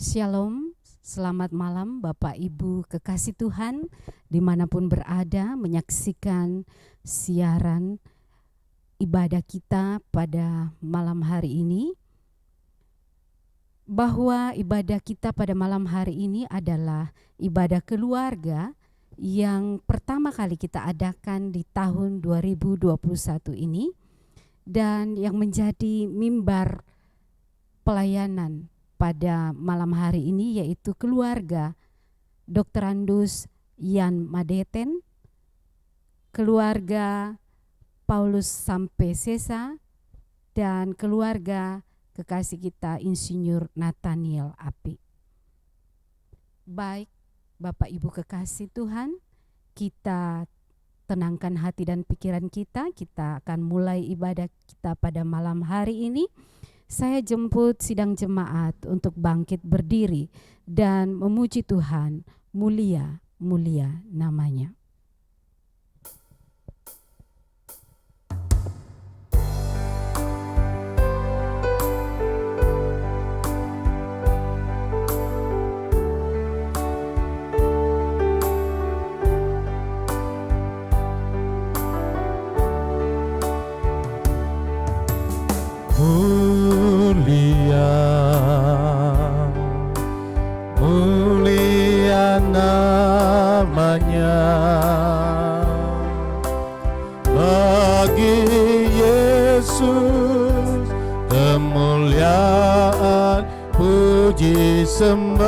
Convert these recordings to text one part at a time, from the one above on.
Shalom, selamat malam Bapak Ibu kekasih Tuhan dimanapun berada menyaksikan siaran ibadah kita pada malam hari ini. Bahwa ibadah kita pada malam hari ini adalah ibadah keluarga yang pertama kali kita adakan di tahun 2021 ini dan yang menjadi mimbar pelayanan pada malam hari ini yaitu keluarga Dr. Andus Yan Madeten, keluarga Paulus Sampe Sesa, dan keluarga kekasih kita Insinyur Nathaniel Api. Baik Bapak Ibu kekasih Tuhan, kita tenangkan hati dan pikiran kita akan mulai ibadah kita pada malam hari ini. Saya jemput sidang jemaat untuk bangkit berdiri dan memuji Tuhan, mulia namanya. Mulia namanya, bagi Yesus kemuliaan puji sembah.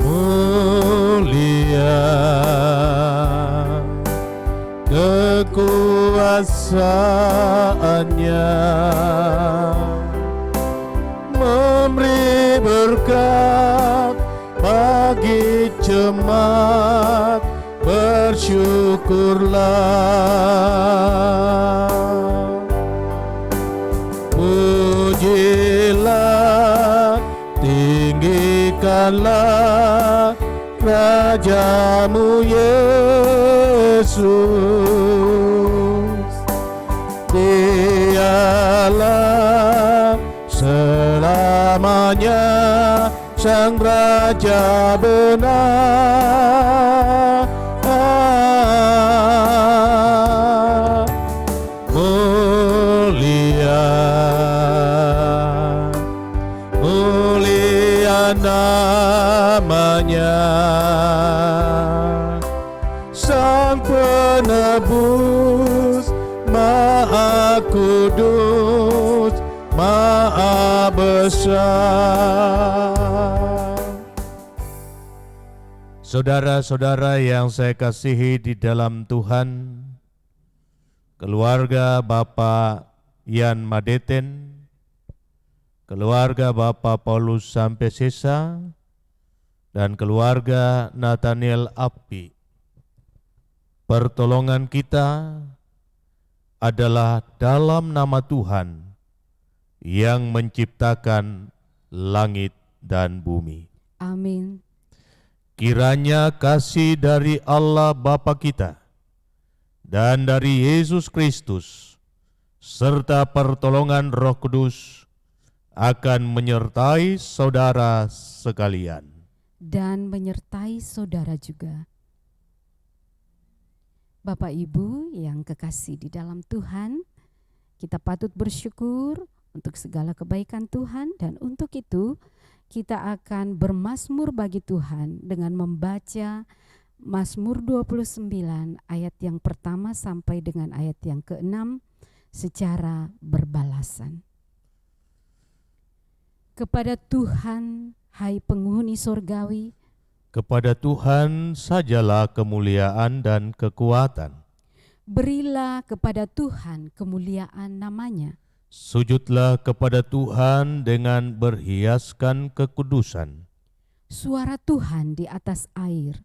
Mulia kekuasaannya, memberi berkat bagi jemaat, bersyukurlah. Pujilah, tinggikanlah Rajamu Yesus. Dialah selamanya Sang Raja benar. Mulia namanya, Sang Penebus Maha Kudus, Maha Besar. Saudara-saudara yang saya kasihi di dalam Tuhan, keluarga Bapak Yan Madeten, keluarga Bapak Paulus Sampe Sesa, dan keluarga Nathaniel Api, pertolongan kita adalah dalam nama Tuhan yang menciptakan langit dan bumi. Amin. Kiranya kasih dari Allah Bapa kita dan dari Yesus Kristus serta pertolongan Roh Kudus akan menyertai saudara sekalian. Dan menyertai saudara juga. Bapak Ibu yang kekasih di dalam Tuhan, kita patut bersyukur untuk segala kebaikan Tuhan, dan untuk itu kita akan bermazmur bagi Tuhan dengan membaca Mazmur 29 ayat yang pertama sampai dengan ayat yang ke-6 secara berbalasan. Kepada Tuhan, hai penghuni sorgawi, kepada Tuhan sajalah kemuliaan dan kekuatan. Berilah kepada Tuhan kemuliaan namanya. Sujudlah kepada Tuhan dengan berhiaskan kekudusan. Suara Tuhan di atas air.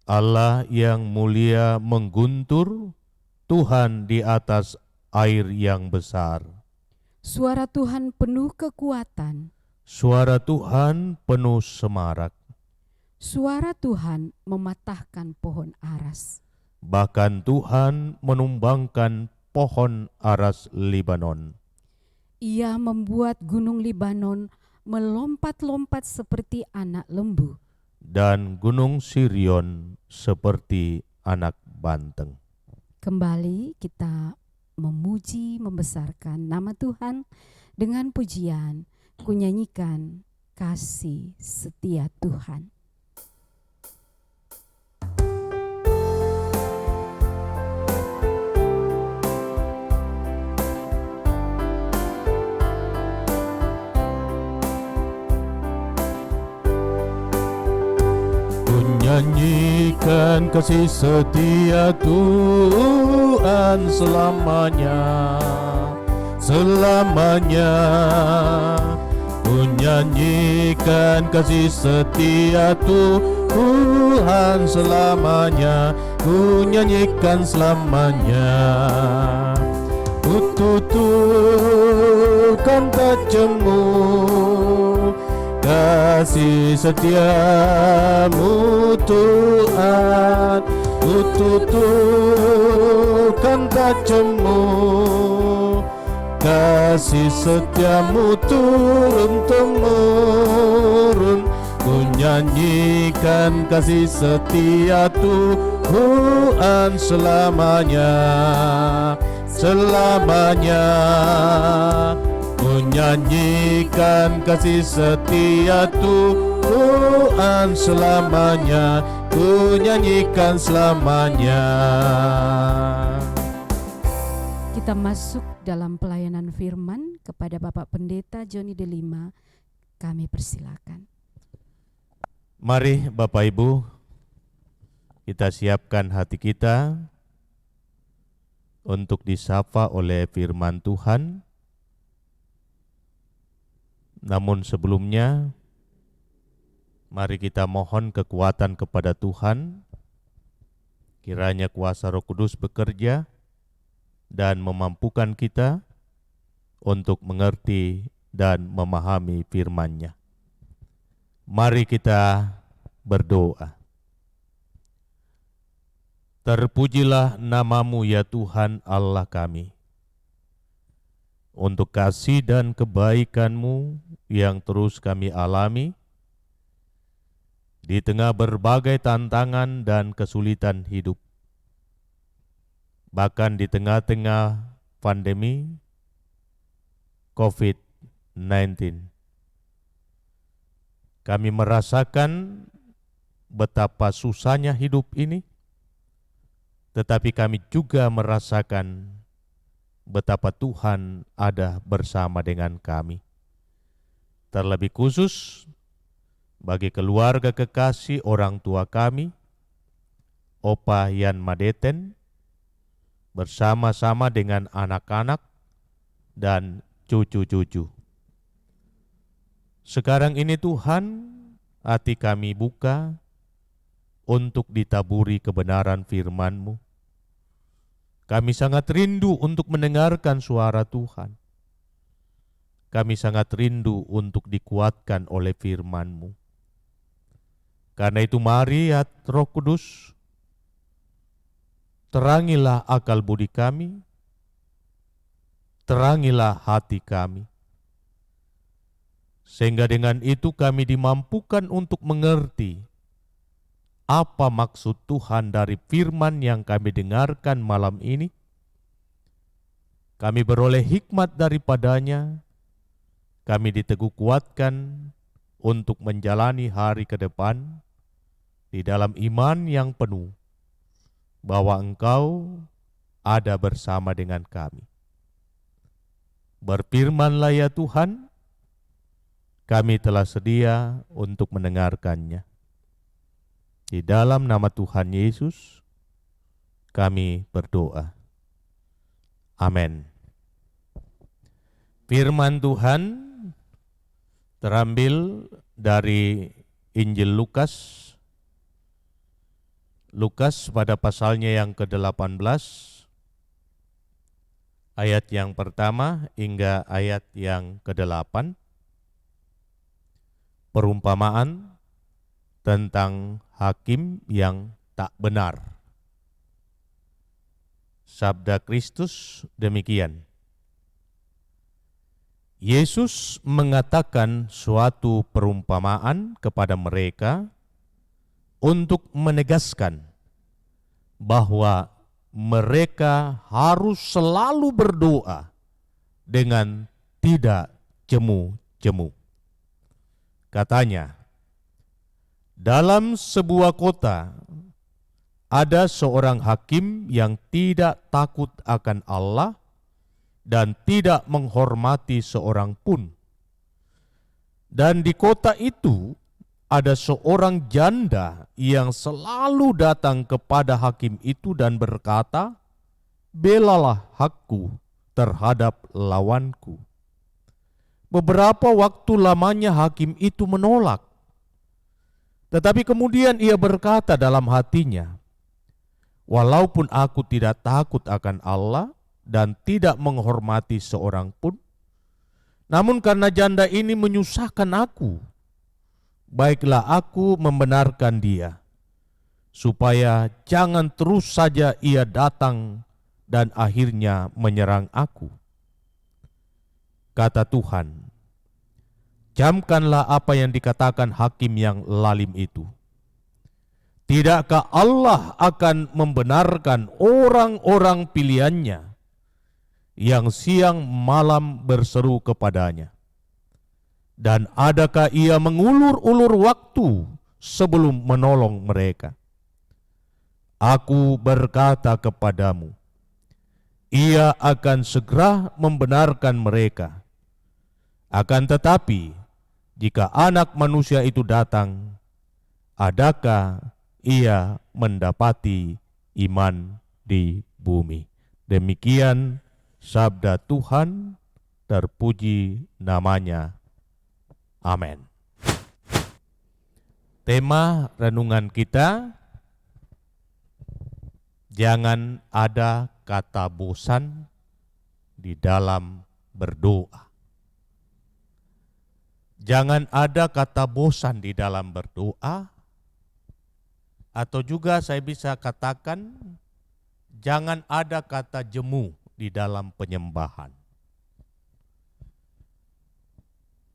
Allah yang mulia mengguntur, Tuhan di atas air yang besar. Suara Tuhan penuh kekuatan. Suara Tuhan penuh semarak. Suara Tuhan mematahkan pohon aras. Bahkan Tuhan menumbangkan pohon aras Libanon. Ia membuat gunung Libanon melompat-lompat seperti anak lembu. Dan gunung Sirion seperti anak banteng. Kembali kita memuji, membesarkan nama Tuhan dengan pujian, kunyanyikan kasih setia Tuhan. Nyanyikan kasih setia Tuhan selamanya, selamanya. Ku nyanyikan kasih setia Tuhan selamanya, ku nyanyikan selamanya. Ku tuturkan tak jemu kasih setiamu Tuhan, ku tuturkan tak jemu kasih setiamu turun-temurun. Ku nyanyikan kasih setia Tuhan selamanya, selamanya. Ku nyanyikan kasih setia Tuhan selamanya, ku nyanyikan selamanya. Kita masuk dalam pelayanan firman kepada Bapak Pendeta Joni Delima. Kami persilakan. Mari Bapak Ibu, kita siapkan hati kita untuk disapa oleh firman Tuhan. Namun sebelumnya, mari kita mohon kekuatan kepada Tuhan, kiranya kuasa Roh Kudus bekerja dan memampukan kita untuk mengerti dan memahami firman-Nya. Mari kita berdoa. Terpujilah nama-Mu ya Tuhan Allah kami, untuk kasih dan kebaikan-Mu yang terus kami alami di tengah berbagai tantangan dan kesulitan hidup. Bahkan di tengah-tengah pandemi COVID-19. Kami merasakan betapa susahnya hidup ini, tetapi kami juga merasakan betapa Tuhan ada bersama dengan kami. Terlebih khusus bagi keluarga kekasih orang tua kami, Opa Yan Madeten, bersama-sama dengan anak-anak dan cucu-cucu. Sekarang ini Tuhan, hati kami buka untuk ditaburi kebenaran firman-Mu. Kami sangat rindu untuk mendengarkan suara Tuhan. Kami sangat rindu untuk dikuatkan oleh firman-Mu. Karena itu mari ya Roh Kudus, terangilah akal budi kami, terangilah hati kami. Sehingga dengan itu kami dimampukan untuk mengerti apa maksud Tuhan dari firman yang kami dengarkan malam ini. Kami beroleh hikmat daripadanya, kami diteguh kuatkan untuk menjalani hari ke depan di dalam iman yang penuh bahwa Engkau ada bersama dengan kami. Berfirmanlah ya Tuhan, kami telah sedia untuk mendengarkannya. Di dalam nama Tuhan Yesus, kami berdoa. Amin. Firman Tuhan terambil dari Injil Lukas. Lukas pada pasalnya yang ke-18, ayat yang pertama hingga ayat yang ke-8. Perumpamaan tentang hakim yang tak benar. Sabda Kristus demikian. Yesus mengatakan suatu perumpamaan kepada mereka untuk menegaskan bahwa mereka harus selalu berdoa dengan tidak jemu-jemu. Katanya, dalam sebuah kota ada seorang hakim yang tidak takut akan Allah dan tidak menghormati seorang pun. Dan di kota itu ada seorang janda yang selalu datang kepada hakim itu dan berkata, "Belalah hakku terhadap lawanku." Beberapa waktu lamanya hakim itu menolak. Tetapi kemudian ia berkata dalam hatinya, "Walaupun aku tidak takut akan Allah dan tidak menghormati seorang pun, namun karena janda ini menyusahkan aku, baiklah aku membenarkan dia, supaya jangan terus saja ia datang dan akhirnya menyerang aku." Kata Tuhan, "Camkanlah apa yang dikatakan hakim yang lalim itu. Tidakkah Allah akan membenarkan orang-orang pilihannya yang siang malam berseru kepadanya? Dan adakah ia mengulur-ulur waktu sebelum menolong mereka? Aku berkata kepadamu, ia akan segera membenarkan mereka. Akan tetapi, jika Anak Manusia itu datang, adakah ia mendapati iman di bumi?" Demikian sabda Tuhan, terpuji namanya. Amin. Tema renungan kita, jangan ada kata bosan di dalam berdoa. Jangan ada kata bosan di dalam berdoa, atau juga saya bisa katakan, jangan ada kata jemu di dalam penyembahan.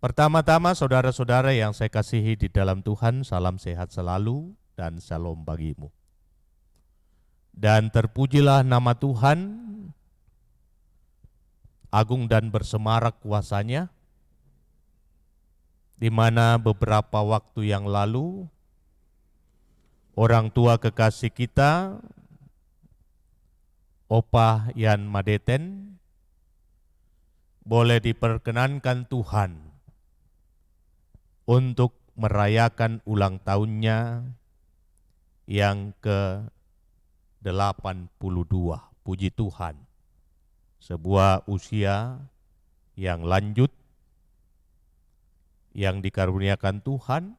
Pertama-tama saudara-saudara yang saya kasihi di dalam Tuhan, salam sehat selalu dan shalom bagimu. Dan terpujilah nama Tuhan, agung dan bersemarak kuasanya, di mana beberapa waktu yang lalu orang tua kekasih kita, Opa Yan Madeten, boleh diperkenankan Tuhan untuk merayakan ulang tahunnya yang ke-82. Puji Tuhan, sebuah usia yang lanjut, yang dikaruniakan Tuhan,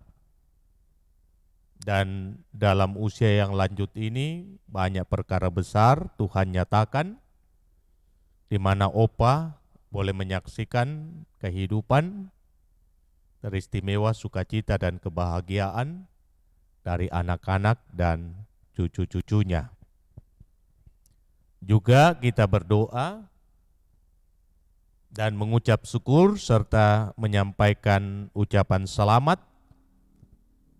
dan dalam usia yang lanjut ini banyak perkara besar Tuhan nyatakan, di mana Opa boleh menyaksikan kehidupan teristimewa, sukacita dan kebahagiaan dari anak-anak dan cucu-cucunya. Juga kita berdoa dan mengucap syukur serta menyampaikan ucapan selamat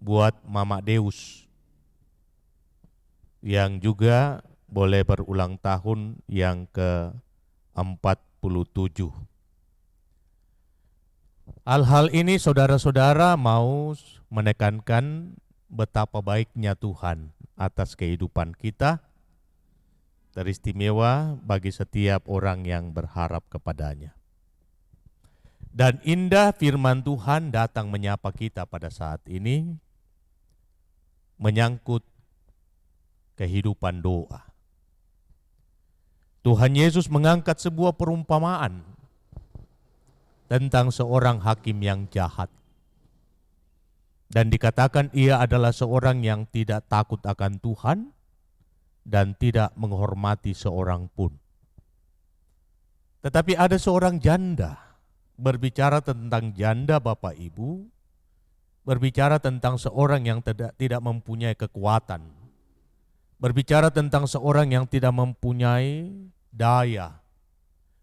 buat Mama Deus yang juga boleh berulang tahun yang ke-47. Hal-hal ini saudara-saudara mau menekankan betapa baiknya Tuhan atas kehidupan kita, teristimewa bagi setiap orang yang berharap kepadanya. Dan indah firman Tuhan datang menyapa kita pada saat ini, menyangkut kehidupan doa. Tuhan Yesus mengangkat sebuah perumpamaan tentang seorang hakim yang jahat. Dan dikatakan ia adalah seorang yang tidak takut akan Tuhan dan tidak menghormati seorang pun. Tetapi ada seorang janda. Berbicara tentang janda Bapak Ibu, berbicara tentang seorang yang tidak mempunyai kekuatan, berbicara tentang seorang yang tidak mempunyai daya,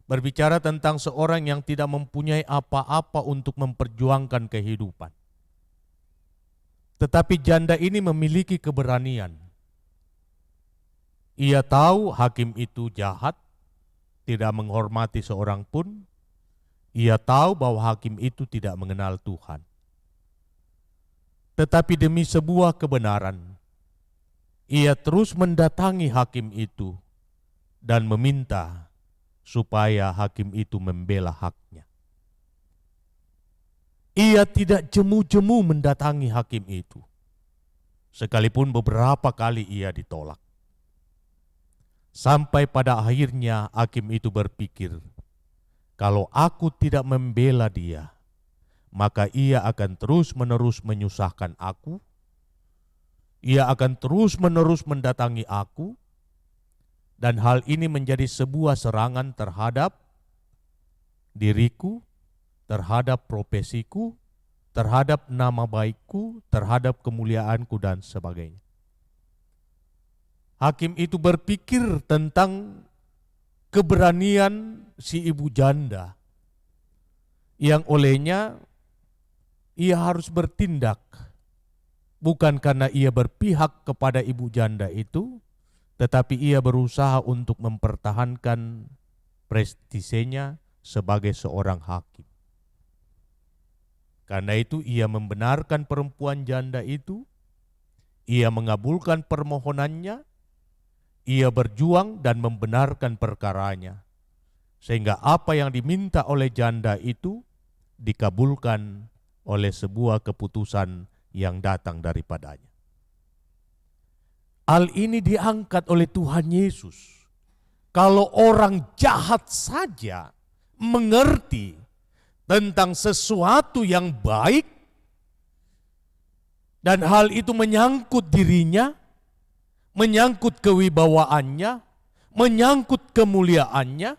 berbicara tentang seorang yang tidak mempunyai apa-apa untuk memperjuangkan kehidupan. Tetapi janda ini memiliki keberanian. Ia tahu hakim itu jahat, tidak menghormati seorang pun. Ia tahu bahwa hakim itu tidak mengenal Tuhan. Tetapi demi sebuah kebenaran, ia terus mendatangi hakim itu dan meminta supaya hakim itu membela haknya. Ia tidak jemu-jemu mendatangi hakim itu, sekalipun beberapa kali ia ditolak. Sampai pada akhirnya hakim itu berpikir, kalau aku tidak membela dia, maka ia akan terus-menerus menyusahkan aku, ia akan terus-menerus mendatangi aku, dan hal ini menjadi sebuah serangan terhadap diriku, terhadap profesiku, terhadap nama baikku, terhadap kemuliaanku, dan sebagainya. Hakim itu berpikir tentang keberanian si ibu janda, yang olehnya ia harus bertindak, bukan karena ia berpihak kepada ibu janda itu, tetapi ia berusaha untuk mempertahankan prestisenya sebagai seorang hakim. Karena itu ia membenarkan perempuan janda itu, ia mengabulkan permohonannya, ia berjuang dan membenarkan perkaranya, sehingga apa yang diminta oleh janda itu dikabulkan oleh sebuah keputusan yang datang daripadanya. Hal ini diangkat oleh Tuhan Yesus. Kalau orang jahat saja mengerti tentang sesuatu yang baik, dan hal itu menyangkut dirinya, menyangkut kewibawaannya, menyangkut kemuliaannya,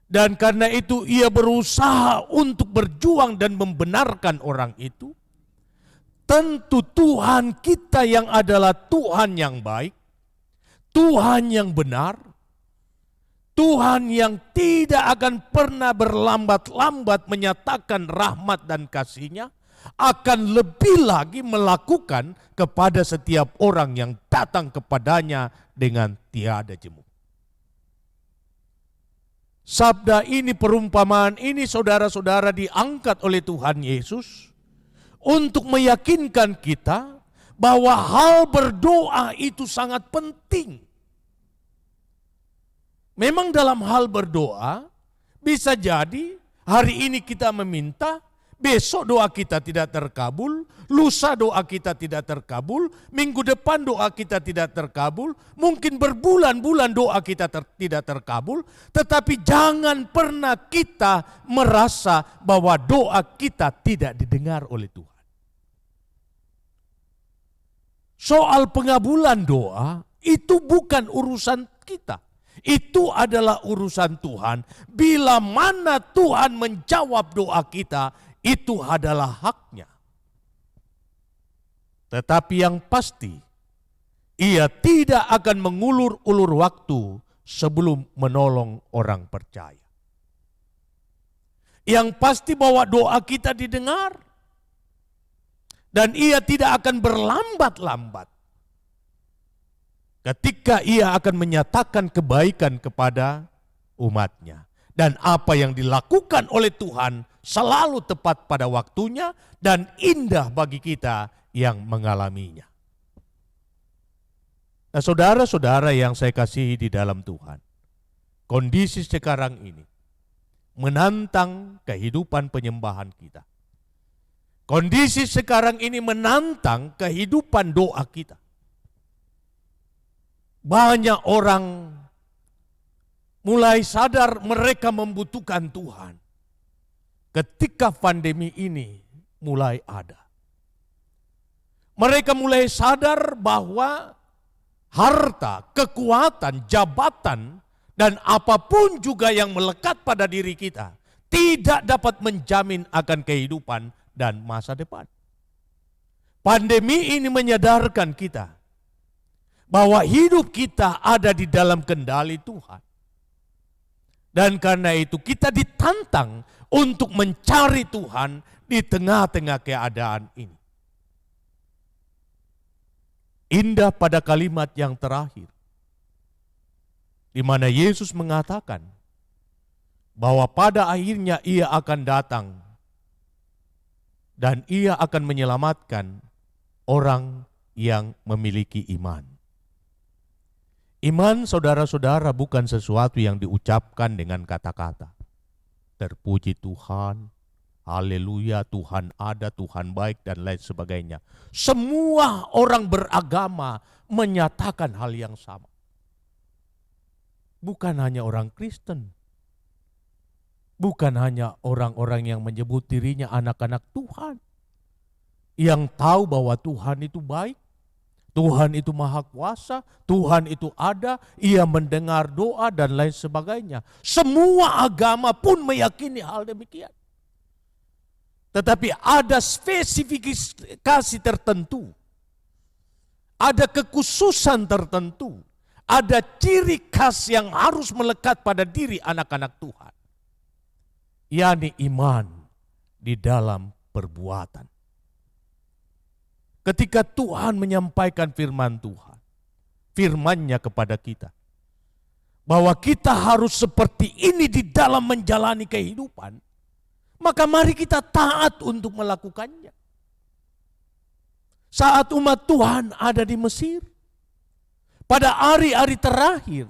dan karena itu ia berusaha untuk berjuang dan membenarkan orang itu, tentu Tuhan kita yang adalah Tuhan yang baik, Tuhan yang benar, Tuhan yang tidak akan pernah berlambat-lambat menyatakan rahmat dan kasih-Nya, akan lebih lagi melakukan kepada setiap orang yang datang kepadanya dengan tiada jemu. Sabda ini, perumpamaan ini, saudara-saudara, diangkat oleh Tuhan Yesus untuk meyakinkan kita bahwa hal berdoa itu sangat penting. Memang dalam hal berdoa, bisa jadi hari ini kita meminta, besok doa kita tidak terkabul, lusa doa kita tidak terkabul, minggu depan doa kita tidak terkabul, mungkin berbulan-bulan doa kita tidak terkabul, tetapi jangan pernah kita merasa bahwa doa kita tidak didengar oleh Tuhan. Soal pengabulan doa itu bukan urusan kita. Itu adalah urusan Tuhan. Bila mana Tuhan menjawab doa kita, itu adalah haknya. Tetapi yang pasti, ia tidak akan mengulur-ulur waktu sebelum menolong orang percaya. Yang pasti bahwa doa kita didengar, dan ia tidak akan berlambat-lambat ketika ia akan menyatakan kebaikan kepada umatnya. Dan apa yang dilakukan oleh Tuhan selalu tepat pada waktunya dan indah bagi kita yang mengalaminya. Nah, saudara-saudara yang saya kasihi di dalam Tuhan, kondisi sekarang ini menantang kehidupan penyembahan kita. Kondisi sekarang ini menantang kehidupan doa kita. Banyak orang mulai sadar mereka membutuhkan Tuhan ketika pandemi ini mulai ada. Mereka mulai sadar bahwa harta, kekuatan, jabatan, dan apapun juga yang melekat pada diri kita tidak dapat menjamin akan kehidupan dan masa depan. Pandemi ini menyadarkan kita bahwa hidup kita ada di dalam kendali Tuhan. Dan karena itu kita ditantang untuk mencari Tuhan di tengah-tengah keadaan ini. Indah pada kalimat yang terakhir, di mana Yesus mengatakan bahwa pada akhirnya Ia akan datang dan Ia akan menyelamatkan orang yang memiliki iman. Iman, saudara-saudara, bukan sesuatu yang diucapkan dengan kata-kata. Terpuji Tuhan, haleluya, Tuhan ada, Tuhan baik, dan lain sebagainya. Semua orang beragama menyatakan hal yang sama. Bukan hanya orang Kristen. Bukan hanya orang-orang yang menyebut dirinya anak-anak Tuhan. Yang tahu bahwa Tuhan itu baik. Tuhan itu maha kuasa, Tuhan itu ada, Ia mendengar doa dan lain sebagainya. Semua agama pun meyakini hal demikian. Tetapi ada spesifikasi tertentu, ada kekhususan tertentu, ada ciri khas yang harus melekat pada diri anak-anak Tuhan. yakni iman di dalam perbuatan. Ketika Tuhan menyampaikan firman Tuhan, firman-Nya kepada kita, bahwa kita harus seperti ini di dalam menjalani kehidupan, maka mari kita taat untuk melakukannya. Saat umat Tuhan ada di Mesir, pada hari-hari terakhir,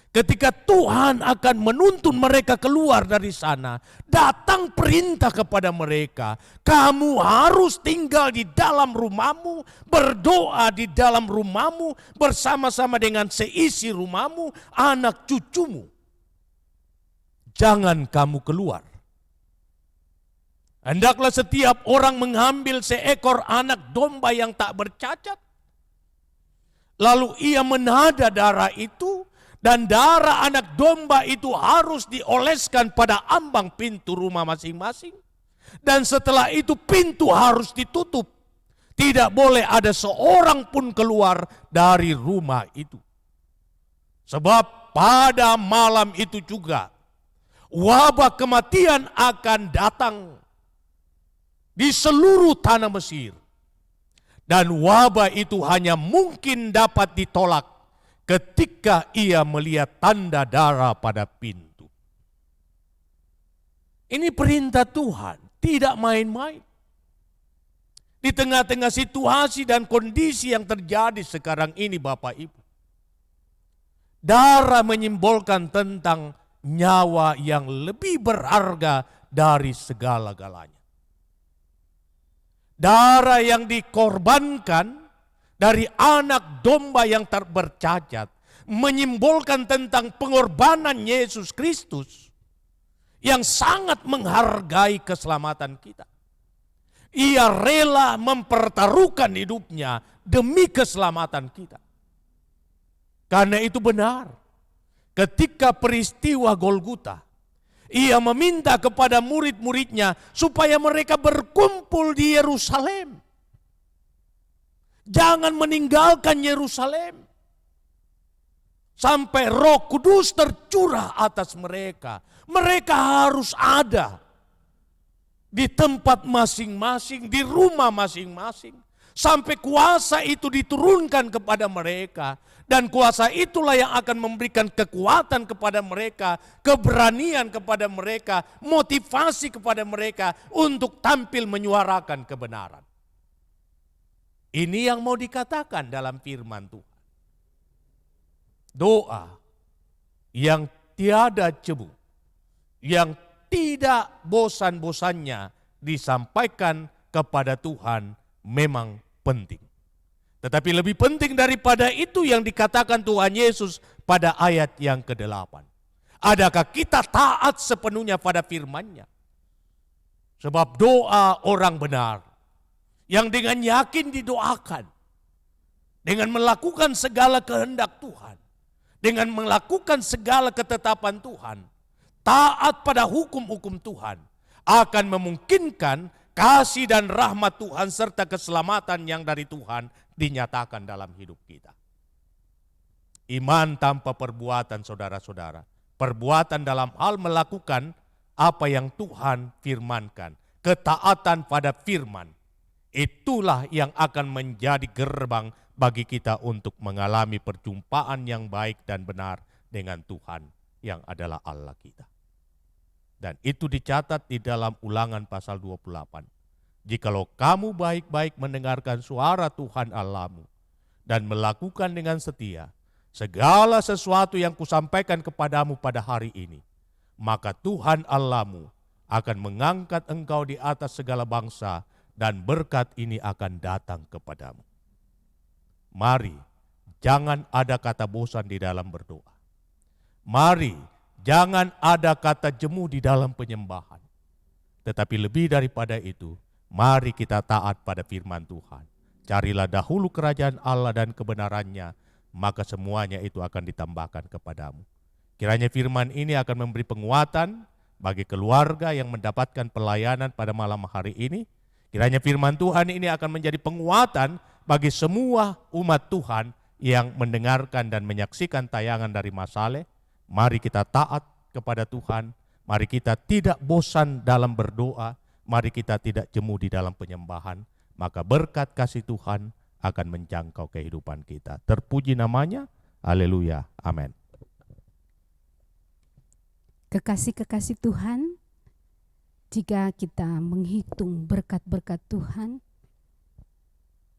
ketika Tuhan akan menuntun mereka keluar dari sana, datang perintah kepada mereka, kamu harus tinggal di dalam rumahmu, berdoa di dalam rumahmu, bersama-sama dengan seisi rumahmu, anak cucumu. Jangan kamu keluar. Hendaklah setiap orang mengambil seekor anak domba yang tak bercacat, lalu ia menada darah itu, dan darah anak domba itu harus dioleskan pada ambang pintu rumah masing-masing. Dan setelah itu pintu harus ditutup. Tidak boleh ada seorang pun keluar dari rumah itu. Sebab pada malam itu juga wabah kematian akan datang di seluruh tanah Mesir. Dan wabah itu hanya mungkin dapat ditolak ketika ia melihat tanda darah pada pintu. Ini perintah Tuhan, tidak main-main. Di tengah-tengah situasi dan kondisi yang terjadi sekarang ini Bapak Ibu. Darah menyimbolkan tentang nyawa yang lebih berharga dari segala-galanya. Darah yang dikorbankan dari anak domba yang tak bercacat menyimbolkan tentang pengorbanan Yesus Kristus yang sangat menghargai keselamatan kita. Ia rela mempertaruhkan hidupnya demi keselamatan kita. Karena itu benar, ketika peristiwa Golgota, ia meminta kepada murid-muridnya supaya mereka berkumpul di Yerusalem. Jangan meninggalkan Yerusalem sampai Roh Kudus tercurah atas mereka. Mereka harus ada di tempat masing-masing, di rumah masing-masing, sampai kuasa itu diturunkan kepada mereka. Dan kuasa itulah yang akan memberikan kekuatan kepada mereka, keberanian kepada mereka, motivasi kepada mereka untuk tampil menyuarakan kebenaran. Ini yang mau dikatakan dalam firman Tuhan. Doa yang tiada cebu, yang tidak bosan-bosannya disampaikan kepada Tuhan memang penting. Tetapi lebih penting daripada itu yang dikatakan Tuhan Yesus pada ayat yang ke-8. Adakah kita taat sepenuhnya pada firman-Nya? Sebab doa orang benar yang dengan yakin didoakan, dengan melakukan segala kehendak Tuhan, dengan melakukan segala ketetapan Tuhan, taat pada hukum-hukum Tuhan, akan memungkinkan kasih dan rahmat Tuhan serta keselamatan yang dari Tuhan dinyatakan dalam hidup kita. Iman tanpa perbuatan, saudara-saudara. Perbuatan dalam hal melakukan apa yang Tuhan firmankan. Ketaatan pada firman. Itulah yang akan menjadi gerbang bagi kita untuk mengalami perjumpaan yang baik dan benar dengan Tuhan yang adalah Allah kita. Dan itu dicatat di dalam Ulangan pasal 28. Jikalau kamu baik-baik mendengarkan suara Tuhan Allahmu dan melakukan dengan setia segala sesuatu yang kusampaikan kepadamu pada hari ini, maka Tuhan Allahmu akan mengangkat engkau di atas segala bangsa dan berkat ini akan datang kepadamu. Mari, jangan ada kata bosan di dalam berdoa. Mari, jangan ada kata jemu di dalam penyembahan. Tetapi lebih daripada itu, mari kita taat pada firman Tuhan. Carilah dahulu kerajaan Allah dan kebenarannya, maka semuanya itu akan ditambahkan kepadamu. Kiranya firman ini akan memberi penguatan bagi keluarga yang mendapatkan pelayanan pada malam hari ini. Kiranya firman Tuhan ini akan menjadi penguatan bagi semua umat Tuhan yang mendengarkan dan menyaksikan tayangan dari Masale. Mari kita taat kepada Tuhan, mari kita tidak bosan dalam berdoa, mari kita tidak jemu di dalam penyembahan, maka berkat kasih Tuhan akan menjangkau kehidupan kita. Terpuji namanya, haleluya, amin. Kekasih-kekasih Tuhan, jika kita menghitung berkat-berkat Tuhan,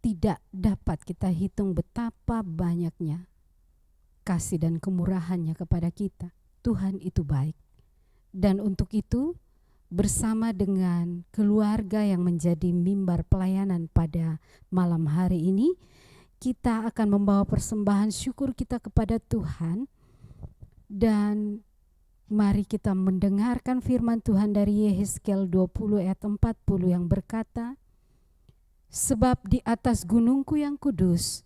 tidak dapat kita hitung betapa banyaknya kasih dan kemurahannya kepada kita. Tuhan itu baik. Dan untuk itu, bersama dengan keluarga yang menjadi mimbar pelayanan pada malam hari ini, kita akan membawa persembahan syukur kita kepada Tuhan. Dan mari kita mendengarkan firman Tuhan dari Yehezkiel 20 ayat 40 yang berkata, sebab di atas gunungku yang kudus,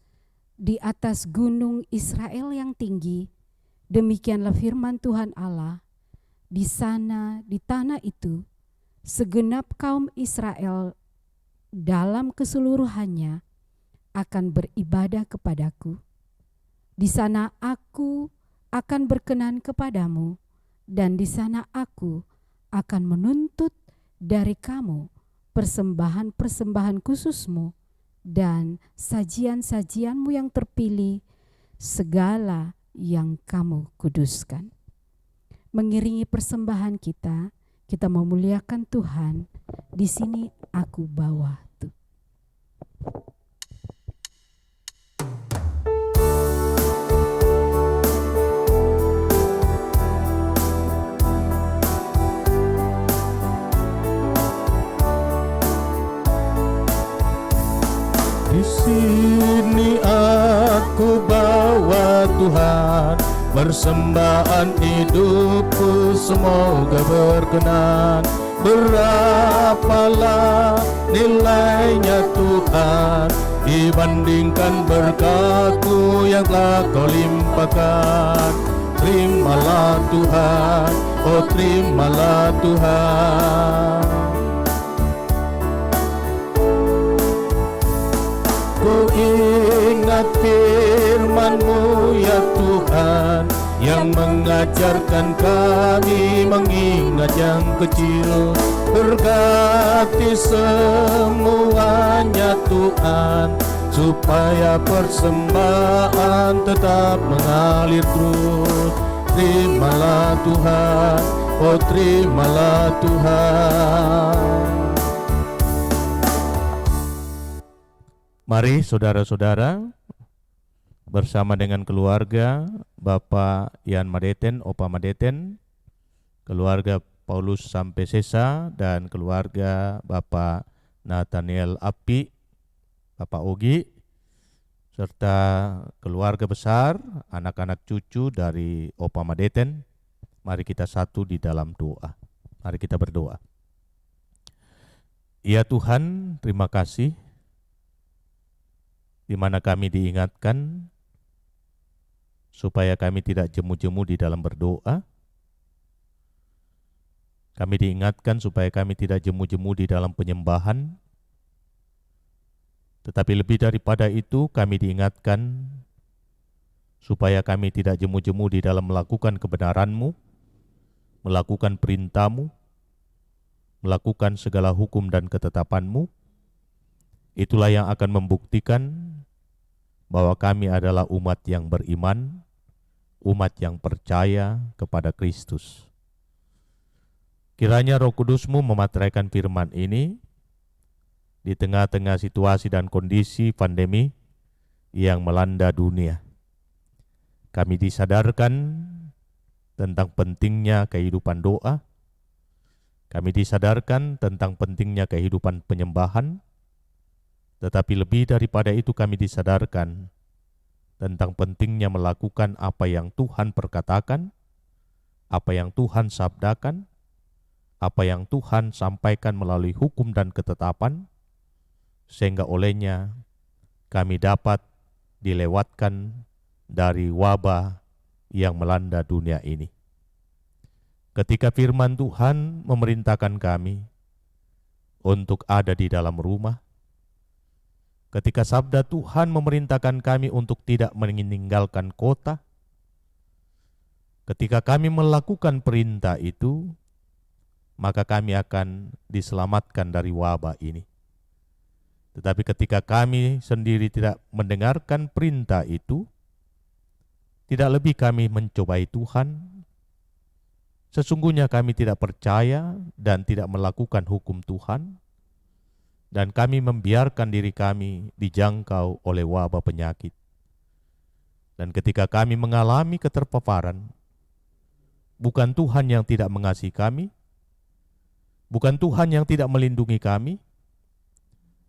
di atas gunung Israel yang tinggi, demikianlah firman Tuhan Allah, di sana, di tanah itu, segenap kaum Israel dalam keseluruhannya akan beribadah kepadaku. Di sana aku akan berkenan kepadamu, dan di sana aku akan menuntut dari kamu persembahan-persembahan khususmu dan sajian-sajianmu yang terpilih, segala yang kamu kuduskan. Mengiringi persembahan kita, kita memuliakan Tuhan. Di sini aku bawa tuh. Di sini aku bawa Tuhan, persembahan hidupku semoga berkenan. Berapalah nilainya Tuhan dibandingkan berkat-Mu yang telah Kau limpahkan. Terimalah Tuhan, oh terimalah Tuhan. Ku ingat firman-Mu ya Tuhan, yang mengajarkan kami mengingat yang kecil. Berkati semuanya Tuhan, supaya persembahan tetap mengalir terus. Terimalah Tuhan, oh terimalah Tuhan. Mari saudara-saudara, bersama dengan keluarga Bapak Ian Madeten, Opa Madeten, keluarga Paulus Sampesesa, dan keluarga Bapak Nathaniel Api, Bapak Ogi, serta keluarga besar, anak-anak cucu dari Opa Madeten, mari kita satu di dalam doa. Mari kita berdoa. Ya Tuhan, terima kasih di mana kami diingatkan supaya kami tidak jemu-jemu di dalam berdoa. Kami diingatkan supaya kami tidak jemu-jemu di dalam penyembahan. Tetapi lebih daripada itu, kami diingatkan supaya kami tidak jemu-jemu di dalam melakukan kebenaran-Mu, melakukan perintah-Mu, melakukan segala hukum dan ketetapan-Mu. Itulah yang akan membuktikan bahwa kami adalah umat yang beriman, umat yang percaya kepada Kristus. Kiranya Roh Kudus-Mu memateraikan firman ini di tengah-tengah situasi dan kondisi pandemi yang melanda dunia. Kami disadarkan tentang pentingnya kehidupan doa. Kami disadarkan tentang pentingnya kehidupan penyembahan. Tetapi lebih daripada itu kami disadarkan tentang pentingnya melakukan apa yang Tuhan perkatakan, apa yang Tuhan sabdakan, apa yang Tuhan sampaikan melalui hukum dan ketetapan, sehingga olehnya kami dapat dilewatkan dari wabah yang melanda dunia ini. Ketika firman Tuhan memerintahkan kami untuk ada di dalam rumah, ketika sabda Tuhan memerintahkan kami untuk tidak meninggalkan kota, ketika kami melakukan perintah itu, maka kami akan diselamatkan dari wabah ini. Tetapi ketika kami sendiri tidak mendengarkan perintah itu, tidak lebih kami mencobai Tuhan, sesungguhnya kami tidak percaya dan tidak melakukan hukum Tuhan, dan kami membiarkan diri kami dijangkau oleh wabah penyakit. Dan ketika kami mengalami keterpaparan, bukan Tuhan yang tidak mengasihi kami, bukan Tuhan yang tidak melindungi kami,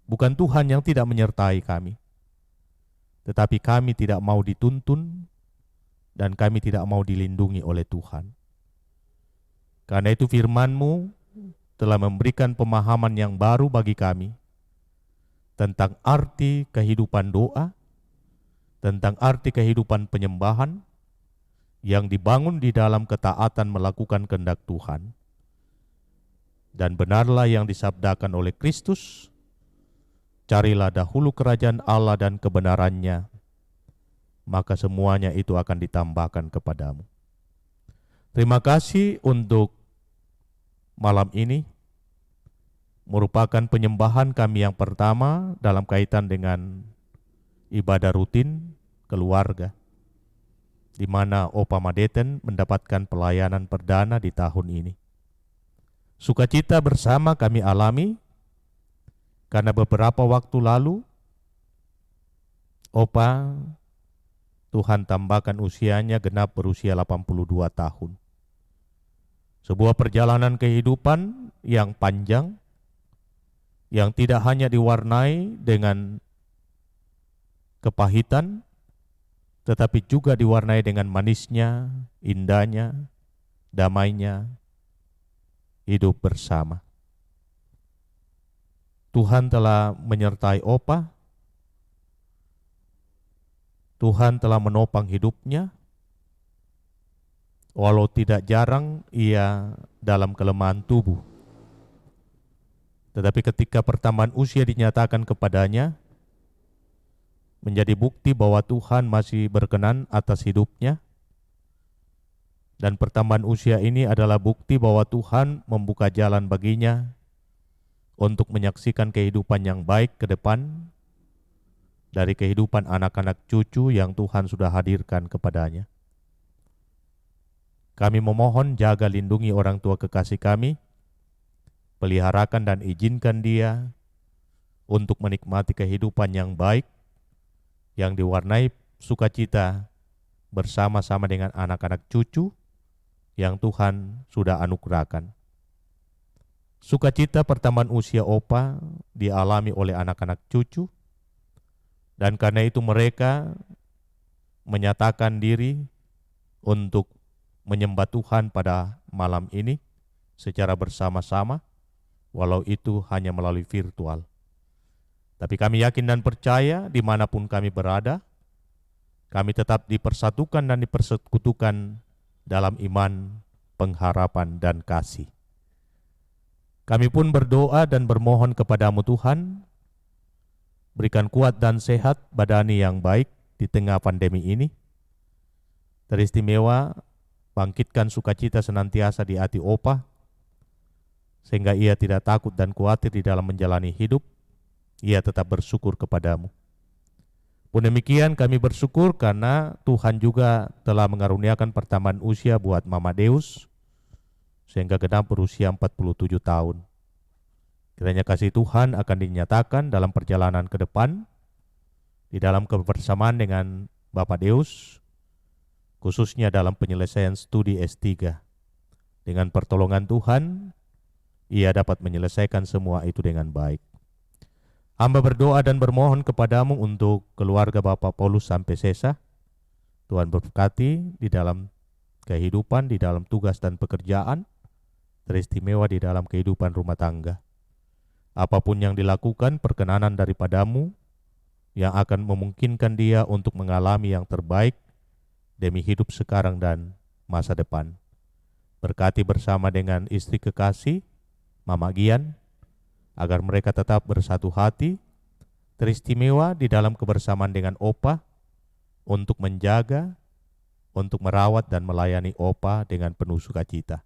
bukan Tuhan yang tidak menyertai kami, tetapi kami tidak mau dituntun dan kami tidak mau dilindungi oleh Tuhan. Karena itu firman-Mu telah memberikan pemahaman yang baru bagi kami tentang arti kehidupan doa, tentang arti kehidupan penyembahan yang dibangun di dalam ketaatan melakukan kehendak Tuhan. Dan benarlah yang disabdakan oleh Kristus, carilah dahulu kerajaan Allah dan kebenarannya, maka semuanya itu akan ditambahkan kepadamu. Terima kasih untuk malam ini, merupakan penyembahan kami yang pertama dalam kaitan dengan ibadah rutin keluarga, di mana Opa Madeten mendapatkan pelayanan perdana di tahun ini. Sukacita bersama kami alami, karena beberapa waktu lalu, Opa Tuhan tambahkan usianya genap berusia 82 tahun. Sebuah perjalanan kehidupan yang panjang, yang tidak hanya diwarnai dengan kepahitan, tetapi juga diwarnai dengan manisnya, indahnya, damainya, hidup bersama. Tuhan telah menyertai Opa, Tuhan telah menopang hidupnya, walau tidak jarang ia dalam kelemahan tubuh. Tetapi ketika pertambahan usia dinyatakan kepadanya, menjadi bukti bahwa Tuhan masih berkenan atas hidupnya, dan pertambahan usia ini adalah bukti bahwa Tuhan membuka jalan baginya untuk menyaksikan kehidupan yang baik ke depan, dari kehidupan anak-anak cucu yang Tuhan sudah hadirkan kepadanya. Kami memohon jaga lindungi orang tua kekasih kami, peliharakan dan izinkan dia untuk menikmati kehidupan yang baik, yang diwarnai sukacita bersama-sama dengan anak-anak cucu yang Tuhan sudah anugerahkan. Sukacita pertambahan usia Opa dialami oleh anak-anak cucu, dan karena itu mereka menyatakan diri untuk menyembah Tuhan pada malam ini secara bersama-sama, walau itu hanya melalui virtual. Tapi kami yakin dan percaya dimanapun kami berada, kami tetap dipersatukan dan dipersekutukan dalam iman, pengharapan, dan kasih. Kami pun berdoa dan bermohon kepadamu Tuhan, berikan kuat dan sehat badani yang baik di tengah pandemi ini, Teristimewa, bangkitkan sukacita senantiasa di hati Opa, sehingga ia tidak takut dan khawatir di dalam menjalani hidup. Ia tetap bersyukur kepadamu. Pun demikian kami bersyukur karena Tuhan juga telah mengaruniakan pertambahan usia buat Mama Deus, sehingga genap berusia 47 tahun. Kiranya kasih Tuhan akan dinyatakan dalam perjalanan ke depan, di dalam kebersamaan dengan Bapak Deus, khususnya dalam penyelesaian studi S3. Dengan pertolongan Tuhan, ia dapat menyelesaikan semua itu dengan baik. Hamba berdoa dan bermohon kepadamu untuk keluarga Bapak Paulus sampai Sesa. Tuhan berkati di dalam kehidupan, di dalam tugas dan pekerjaan, teristimewa di dalam kehidupan rumah tangga. Apapun yang dilakukan, perkenanan daripadamu yang akan memungkinkan dia untuk mengalami yang terbaik demi hidup sekarang dan masa depan. Berkati bersama dengan istri kekasih, Mama Gian, agar mereka tetap bersatu hati, teristimewa di dalam kebersamaan dengan Opa, untuk menjaga, untuk merawat dan melayani Opa dengan penuh sukacita.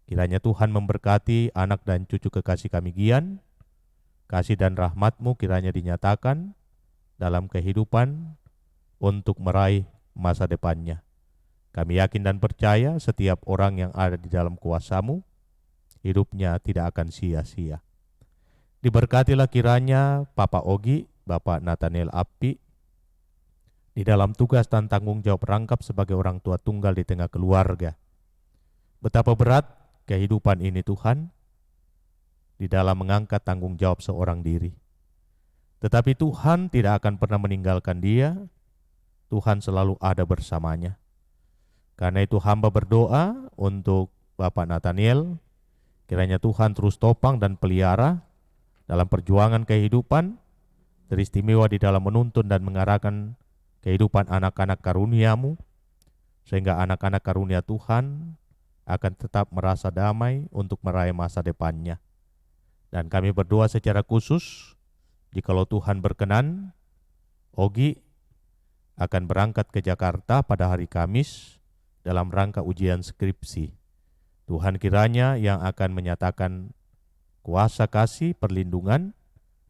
Kiranya Tuhan memberkati anak dan cucu kekasih kami Gian, kasih dan rahmat-Mu kiranya dinyatakan dalam kehidupan untuk meraih masa depannya. Kami yakin dan percaya setiap orang yang ada di dalam kuasa-Mu, hidupnya tidak akan sia-sia. Diberkatilah kiranya Papa Ogi, Bapak Nathaniel Appi, di dalam tugas dan tanggung jawab rangkap sebagai orang tua tunggal di tengah keluarga. Betapa berat kehidupan ini Tuhan, di dalam mengangkat tanggung jawab seorang diri. Tetapi Tuhan tidak akan pernah meninggalkan dia, Tuhan selalu ada bersamanya. Karena itu hamba berdoa untuk Bapak Nathaniel, kiranya Tuhan terus topang dan pelihara dalam perjuangan kehidupan, teristimewa di dalam menuntun dan mengarahkan kehidupan anak-anak karunia-Mu, sehingga anak-anak karunia Tuhan akan tetap merasa damai untuk meraih masa depannya. Dan kami berdoa secara khusus, jikalau Tuhan berkenan, Ogi akan berangkat ke Jakarta pada hari Kamis dalam rangka ujian skripsi. Tuhan kiranya yang akan menyatakan kuasa kasih perlindungan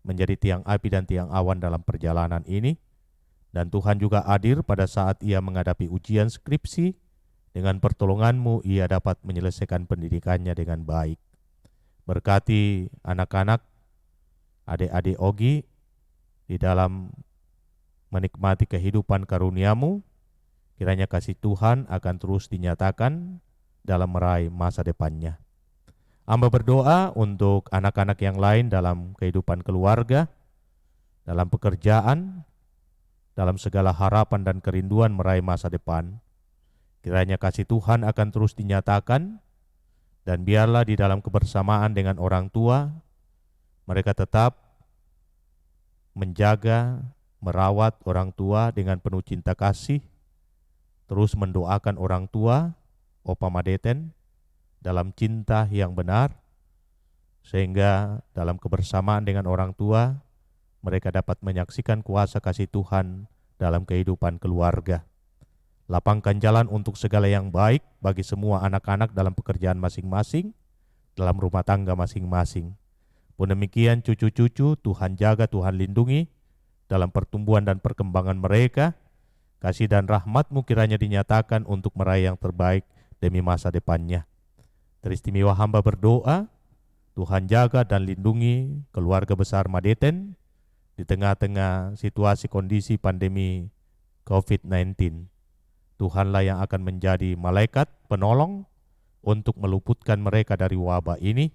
menjadi tiang api dan tiang awan dalam perjalanan ini. Dan Tuhan juga hadir pada saat ia menghadapi ujian skripsi. Dengan pertolongan-Mu ia dapat menyelesaikan pendidikannya dengan baik. Berkati anak-anak, adik-adik Ogi di dalam menikmati kehidupan karunia-Mu. Kiranya kasih Tuhan akan terus dinyatakan dalam meraih masa depannya. Hamba berdoa untuk anak-anak yang lain dalam kehidupan keluarga, dalam pekerjaan, dalam segala harapan dan kerinduan meraih masa depan. Kiranya kasih Tuhan akan terus dinyatakan, dan biarlah di dalam kebersamaan dengan orang tua, mereka tetap menjaga, merawat orang tua dengan penuh cinta kasih, terus mendoakan orang tua, Opa Madeten, dalam cinta yang benar, sehingga dalam kebersamaan dengan orang tua, mereka dapat menyaksikan kuasa kasih Tuhan dalam kehidupan keluarga. Lapangkan jalan untuk segala yang baik bagi semua anak-anak dalam pekerjaan masing-masing, dalam rumah tangga masing-masing. Pun demikian cucu-cucu, Tuhan jaga, Tuhan lindungi dalam pertumbuhan dan perkembangan mereka. Kasih dan rahmat-Mu kiranya dinyatakan untuk meraih yang terbaik demi masa depannya. Teristimewa hamba berdoa, Tuhan jaga dan lindungi keluarga besar Madeten di tengah-tengah situasi kondisi pandemi COVID-19. Tuhanlah yang akan menjadi malaikat penolong untuk meluputkan mereka dari wabah ini.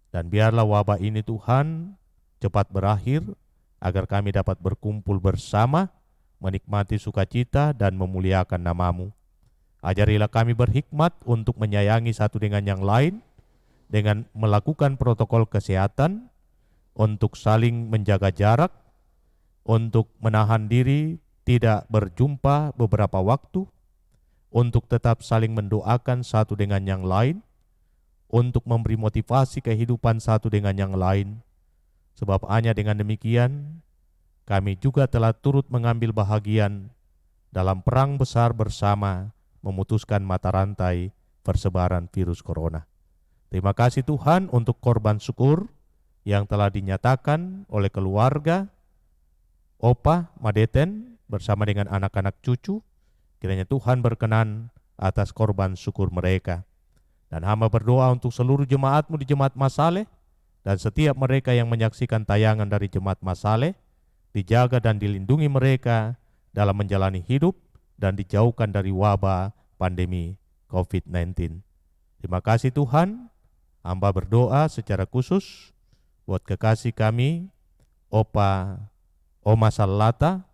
Dan biarlah wabah ini Tuhan cepat berakhir, agar kami dapat berkumpul bersama, menikmati sukacita dan memuliakan nama-Mu. Ajarilah kami berhikmat untuk menyayangi satu dengan yang lain, dengan melakukan protokol kesehatan, untuk saling menjaga jarak, untuk menahan diri tidak berjumpa beberapa waktu, untuk tetap saling mendoakan satu dengan yang lain, untuk memberi motivasi kehidupan satu dengan yang lain. Sebab hanya dengan demikian, kami juga telah turut mengambil bahagian dalam perang besar bersama memutuskan mata rantai persebaran virus corona. Terima kasih Tuhan untuk korban syukur yang telah dinyatakan oleh keluarga Opa Madeten bersama dengan anak-anak cucu. Kiranya Tuhan berkenan atas korban syukur mereka. Dan hamba berdoa untuk seluruh jemaatmu di Jemaat Masaleh dan setiap mereka yang menyaksikan tayangan dari Jemaat Masaleh, dijaga dan dilindungi mereka dalam menjalani hidup dan dijauhkan dari wabah pandemi COVID-19. Terima kasih Tuhan. Hamba berdoa secara khusus buat kekasih kami, Oma Salata,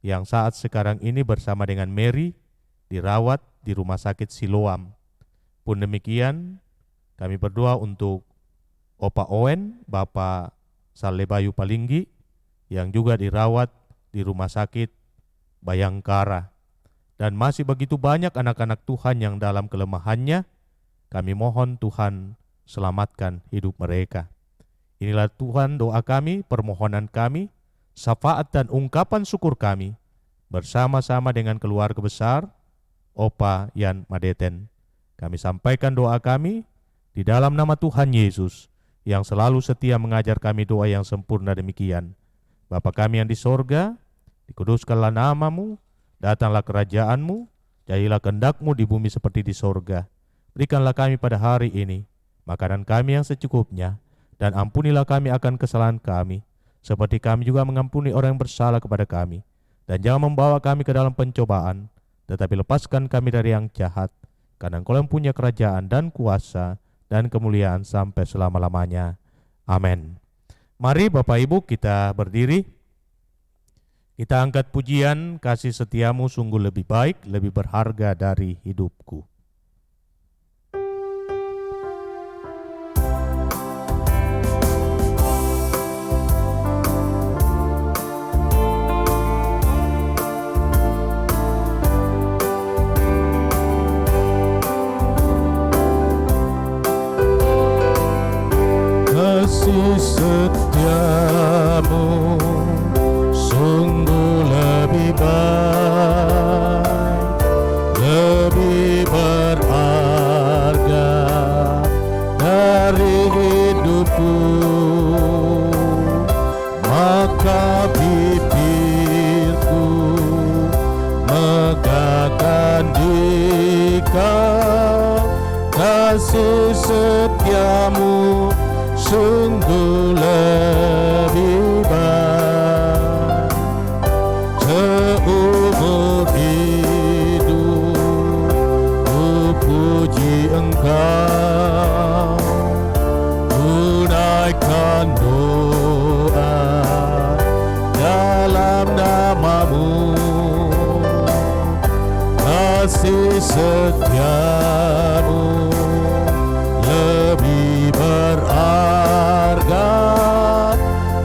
yang saat sekarang ini bersama dengan Mary dirawat di Rumah Sakit Siloam. Pun demikian, kami berdoa untuk Opa Owen, Bapak Salebayu Palinggi, yang juga dirawat di Rumah Sakit Bayangkara. Dan masih begitu banyak anak-anak Tuhan yang dalam kelemahannya, kami mohon Tuhan selamatkan hidup mereka. Inilah Tuhan doa kami, permohonan kami, syafaat dan ungkapan syukur kami, bersama-sama dengan keluarga besar Opa Yan Madeten. Kami sampaikan doa kami di dalam nama Tuhan Yesus, yang selalu setia mengajar kami doa yang sempurna demikian. Bapa kami yang di sorga, dikuduskanlah namamu, datanglah kerajaanmu, jadilah kehendak-Mu di bumi seperti di sorga. Berikanlah kami pada hari ini makanan kami yang secukupnya, dan ampunilah kami akan kesalahan kami, seperti kami juga mengampuni orang yang bersalah kepada kami. Dan jangan membawa kami ke dalam pencobaan, tetapi lepaskan kami dari yang jahat, karena Engkau yang punya kerajaan dan kuasa dan kemuliaan sampai selama-lamanya. Amin. Mari Bapak Ibu kita berdiri. Kita angkat pujian, kasih setiamu sungguh lebih baik, lebih berharga dari hidupku. Kasih setiamu sungguh lebih baik, lebih berharga dari hidupku. Maka bibirku megahkan dikau, kasih setiamu sungguh lebih baik. Seumur hidup ku puji Engkau, tunaikan doa dalam namamu. Kasih setiamu lebih berharga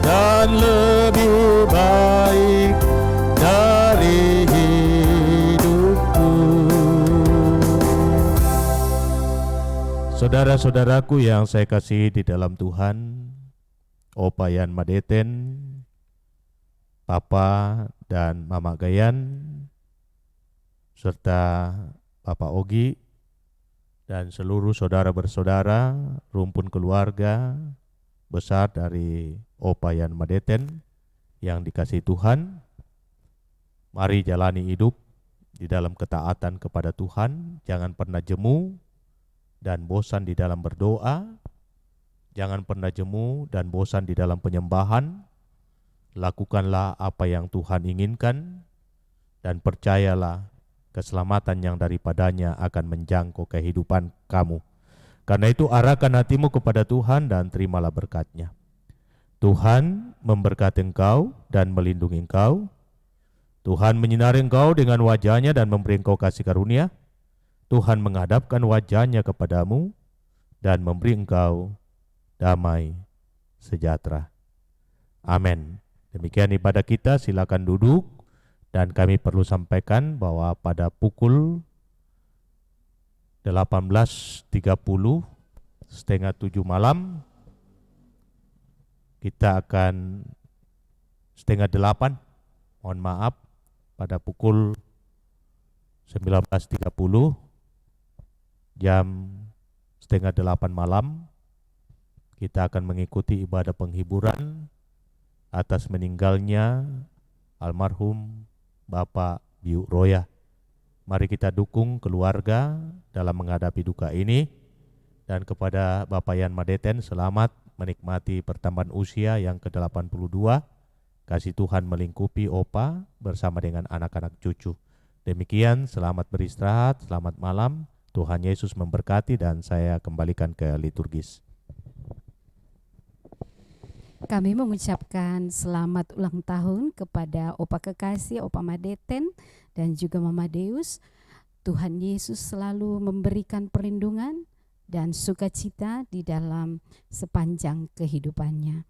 dan lebih baik dari hidupku. Saudara-saudaraku yang saya kasihi di dalam Tuhan, Opa Yan Madeten, Papa dan Mama Gayan, serta Papa Ogi, dan seluruh saudara bersaudara, rumpun keluarga besar dari Opa Yan Madeten yang dikasihi Tuhan. Mari jalani hidup di dalam ketaatan kepada Tuhan, jangan pernah jemu dan bosan di dalam berdoa, jangan pernah jemu dan bosan di dalam penyembahan. Lakukanlah apa yang Tuhan inginkan dan percayalah keselamatan yang daripadanya akan menjangkau kehidupan kamu. Karena itu arahkan hatimu kepada Tuhan dan terimalah berkat-Nya. Tuhan memberkati engkau dan melindungi engkau. Tuhan menyinari engkau dengan wajah-Nya dan memberi engkau kasih karunia. Tuhan menghadapkan wajah-Nya kepadamu dan memberi engkau damai sejahtera. Amin. Demikian ibadah kita, silakan duduk. Dan kami perlu sampaikan bahwa pada pukul 18.30, setengah 7 malam, kita akan setengah 8, mohon maaf, pada pukul 19.30 jam 7:30 malam kita akan mengikuti ibadah penghiburan atas meninggalnya almarhum Bapak Biu Roya. Mari kita dukung keluarga dalam menghadapi duka ini, dan kepada Bapak Yan Madeten selamat menikmati pertambahan usia yang ke-82. Kasih Tuhan melingkupi Opa bersama dengan anak-anak cucu. Demikian, selamat beristirahat, selamat malam. Tuhan Yesus memberkati, dan saya kembalikan ke liturgis. Kami mengucapkan selamat ulang tahun kepada Opa kekasih, Opa Madeten, dan juga Mama Deus. Tuhan Yesus selalu memberikan perlindungan dan sukacita di dalam sepanjang kehidupannya.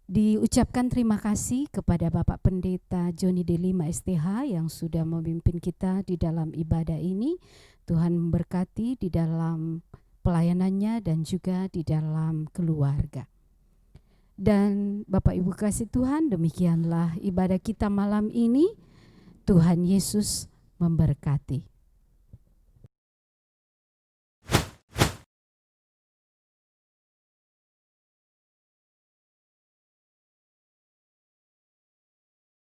Diucapkan terima kasih kepada Bapak Pendeta Joni Delima STH yang sudah memimpin kita di dalam ibadah ini. Tuhan memberkati di dalam pelayanannya dan juga di dalam keluarga. Dan Bapak Ibu kasih Tuhan, demikianlah ibadah kita malam ini. Tuhan Yesus memberkati.